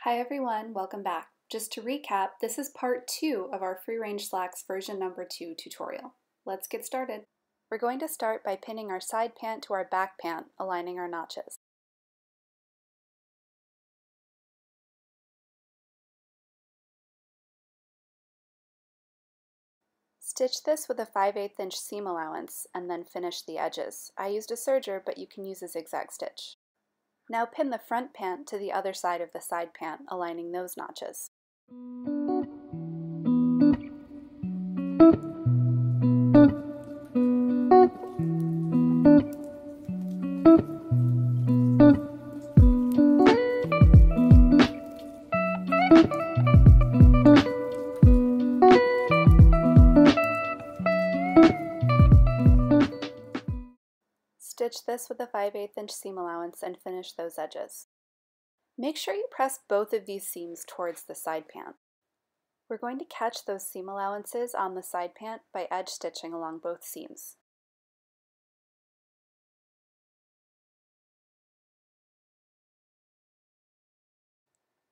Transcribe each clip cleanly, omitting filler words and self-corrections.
Hi everyone, welcome back. Just to recap, this is part 2 of our free range slacks version number 2 tutorial. Let's get started. We're going to start by pinning our side pant to our back pant, aligning our notches. Stitch this with a 5/8 inch seam allowance and then finish the edges. I used a serger, but you can use a zigzag stitch. Now pin the front pant to the other side of the side pant, aligning those notches. Stitch this with a 5/8 inch seam allowance and finish those edges. Make sure you press both of these seams towards the side pant. We're going to catch those seam allowances on the side pant by edge stitching along both seams.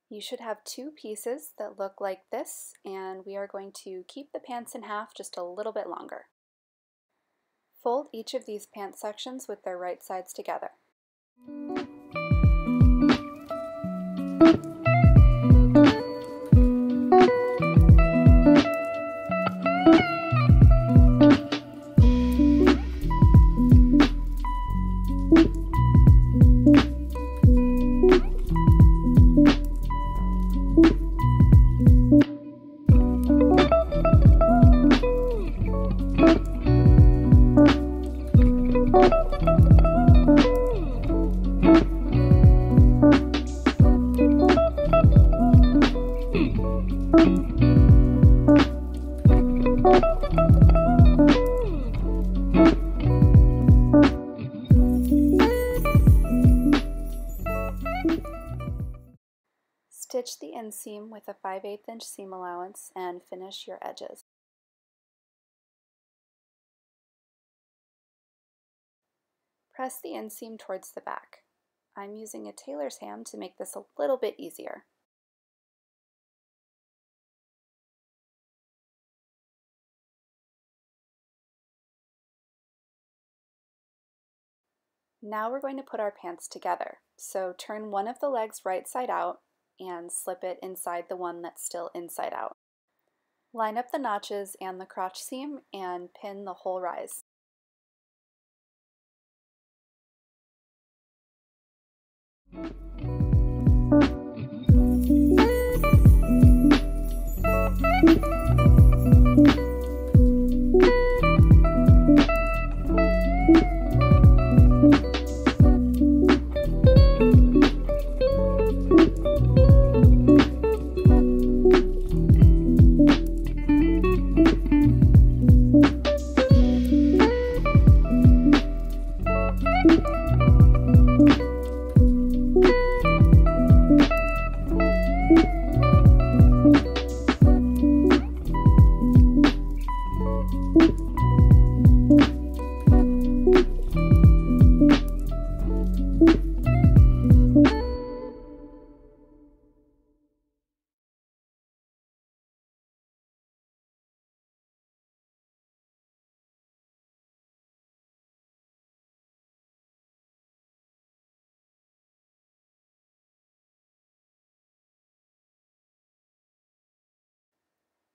You should have two pieces that look like this, and we are going to keep the pants in half just a little bit longer. Fold each of these pant sections with their right sides together. Stitch the inseam with a 5/8 inch seam allowance and finish your edges. Press the inseam towards the back. I'm using a tailor's ham to make this a little bit easier. Now we're going to put our pants together. So turn one of the legs right side out and slip it inside the one that's still inside out. Line up the notches and the crotch seam and pin the whole rise.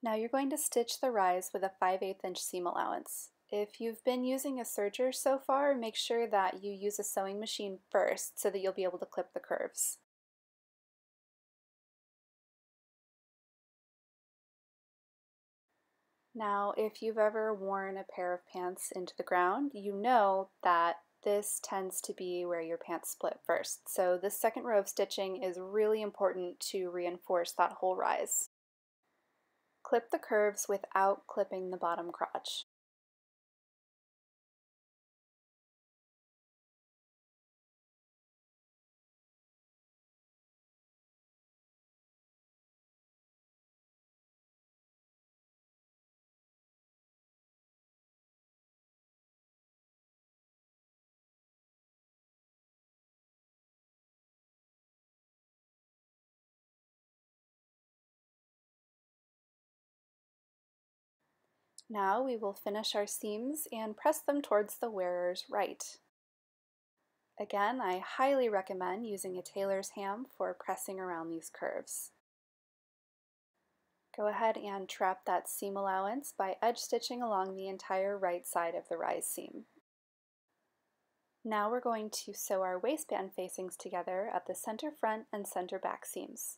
Now you're going to stitch the rise with a 5/8 inch seam allowance. If you've been using a serger so far, make sure that you use a sewing machine first so that you'll be able to clip the curves. Now, if you've ever worn a pair of pants into the ground, you know that this tends to be where your pants split first. So this second row of stitching is really important to reinforce that whole rise. Clip the curves without clipping the bottom crotch. Now we will finish our seams and press them towards the wearer's right. Again, I highly recommend using a tailor's ham for pressing around these curves. Go ahead and trap that seam allowance by edge stitching along the entire right side of the rise seam. Now we're going to sew our waistband facings together at the center front and center back seams.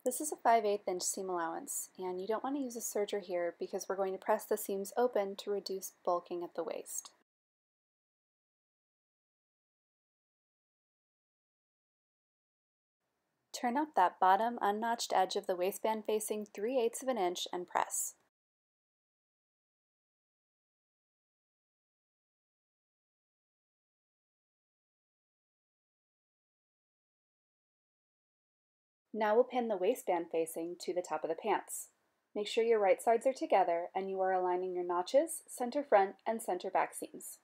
This is a 5/8" seam allowance, and you don't want to use a serger here because we're going to press the seams open to reduce bulking at the waist. Turn up that bottom unnotched edge of the waistband facing 3/8 inch and press. Now we'll pin the waistband facing to the top of the pants. Make sure your right sides are together and you are aligning your notches, center front, and center back seams.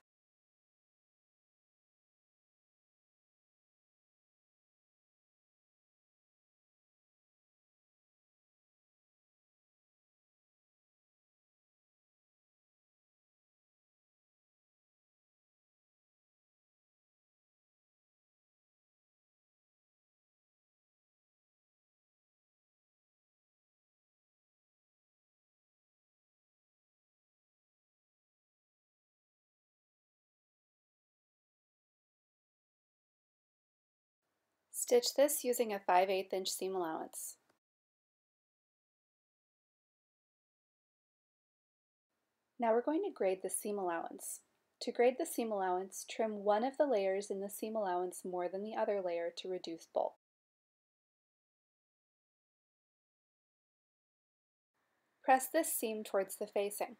Stitch this using a 5/8" seam allowance. Now we're going to grade the seam allowance. To grade the seam allowance, trim one of the layers in the seam allowance more than the other layer to reduce bulk. Press this seam towards the facing.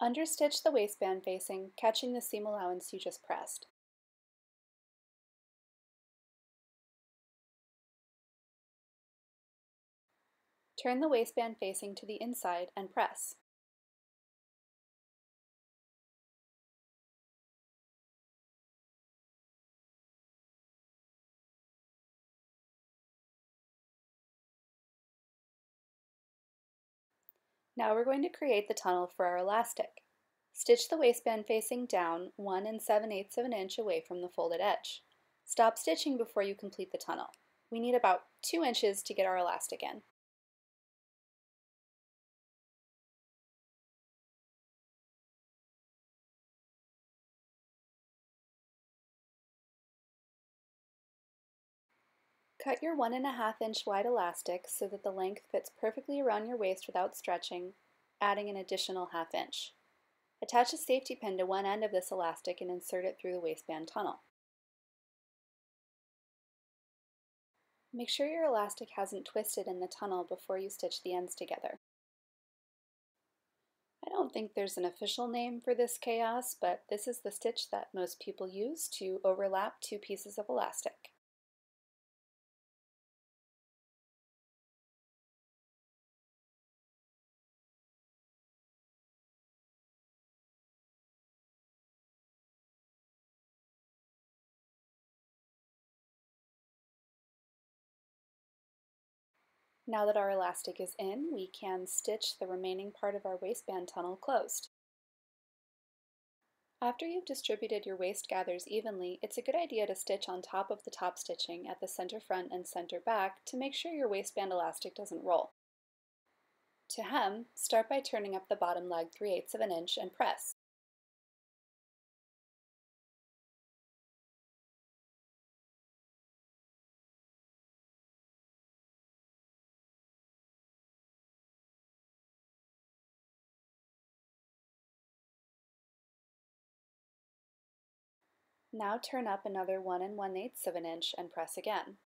Understitch the waistband facing, catching the seam allowance you just pressed. Turn the waistband facing to the inside and press. Now we're going to create the tunnel for our elastic. Stitch the waistband facing down 1 7/8 inch away from the folded edge. Stop stitching before you complete the tunnel. We need about 2 inches to get our elastic in. Cut your 1½ inch wide elastic so that the length fits perfectly around your waist without stretching, adding an additional ½ inch. Attach a safety pin to one end of this elastic and insert it through the waistband tunnel. Make sure your elastic hasn't twisted in the tunnel before you stitch the ends together. I don't think there's an official name for this chaos, but this is the stitch that most people use to overlap two pieces of elastic. Now that our elastic is in, we can stitch the remaining part of our waistband tunnel closed. After you've distributed your waist gathers evenly, it's a good idea to stitch on top of the top stitching at the center front and center back to make sure your waistband elastic doesn't roll. To hem, start by turning up the bottom leg 3/8 inch and press. Now turn up another 1 1/8 of an inch and press again.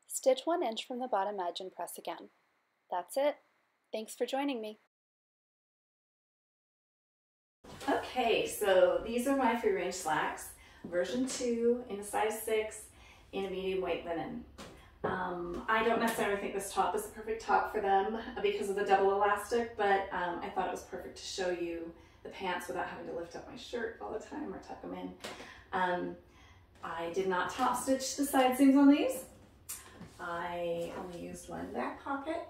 Stitch 1 inch from the bottom edge and press again. That's it. Thanks for joining me. Okay, so these are my free range slacks, version 2 in a size 6 in a medium weight linen. I don't necessarily think this top is the perfect top for them because of the double elastic, but I thought it was perfect to show you the pants without having to lift up my shirt all the time or tuck them in. I did not top stitch the side seams on these. I only used one back pocket.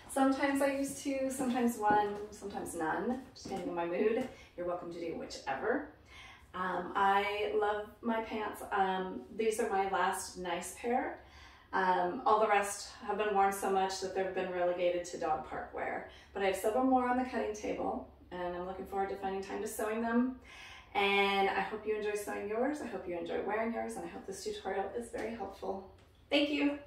Sometimes I use 2, sometimes 1, sometimes none, depending on my mood. You're welcome to do whichever. I love my pants. These are my last nice pair. All the rest have been worn so much that they've been relegated to dog park wear. But I have several more on the cutting table, and I'm looking forward to finding time to sewing them. And I hope you enjoy sewing yours. I hope you enjoy wearing yours, and I hope this tutorial is very helpful. Thank you.